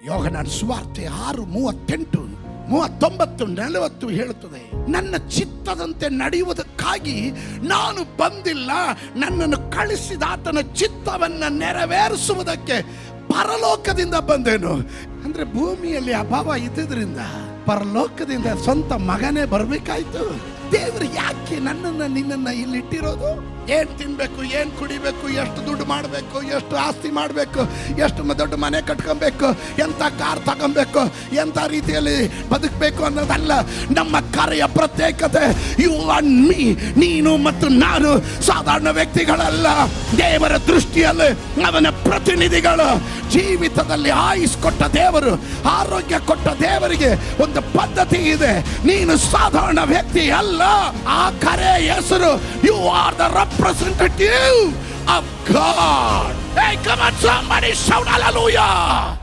ಯೋಹನನ ಸುವಾರ್ತೆ 6:38, 39, 40 ಹೇಳುತ್ತದೆ, ನನ್ನ ಚಿತ್ತದಂತೆ ನಡೆಯುವುದಕ್ಕಾಗಿ ನಾನು ಬಂದಿಲ್ಲ, ನನ್ನನ್ನು ಕಳಿಸಿದಾತನ ಚಿತ್ತವನ್ನು ನೆರವೇರಿಸುವುದಕ್ಕೆ ಪರಲೋಕದಿಂದ ಬಂದೇನು. ಅಂದ್ರೆ ಭೂಮಿಯಲ್ಲಿ ಅಭಾವ ಇದ್ದಿದ್ರಿಂದ ಪರಲೋಕದಿಂದ ಸ್ವಂತ ಮಗನೇ ಬರಬೇಕಾಯ್ತು. ದೇವರು ಯಾಕೆ ನನ್ನನ್ನು ನಿನ್ನನ್ನ ಇಲ್ಲಿ ಇಟ್ಟಿರೋದು? ಏನ್ ತಿನ್ಬೇಕು, ಏನ್ ಕುಡಿಬೇಕು, ಎಷ್ಟು ದುಡ್ಡು ಮಾಡಬೇಕು, ಎಷ್ಟು ಆಸ್ತಿ ಮಾಡಬೇಕು, ಎಷ್ಟು ದೊಡ್ಡ ಮನೆ ಕಟ್ಕೊಬೇಕು, ಎಂತ ಕಾರ್ ತಗೊಬೇಕು, ಎಂತ ರೀತಿಯಲ್ಲಿ ಬದುಕಬೇಕು ಅನ್ನೋದಲ್ಲ ನಮ್ಮ ಕರೆಯ ಪ್ರತ್ಯೇಕತೆ. ಯು ಅಂಡ್ ಮೀ, ನೀನು ಮತ್ತು ನಾನು ಸಾಧಾರಣ ವ್ಯಕ್ತಿಗಳಲ್ಲ. ದೇವರ ದೃಷ್ಟಿಯಲ್ಲಿ ಅವನ ಪ್ರತಿನಿಧಿಗಳು. ಜೀವಿತದಲ್ಲಿ ಆಯುಸ್ ಕೊಟ್ಟ ದೇವರು, ಆರೋಗ್ಯ ಕೊಟ್ಟ ದೇವರಿಗೆ ಒಂದು ಪದ್ಧತಿ ಇದೆ. ನೀನು ಸಾಧಾರಣ ವ್ಯಕ್ತಿ ಅಲ್ಲ. ಆ ಕರೆ ಹೆಸರು you are the representative of God. Hey, come on, somebody shout hallelujah.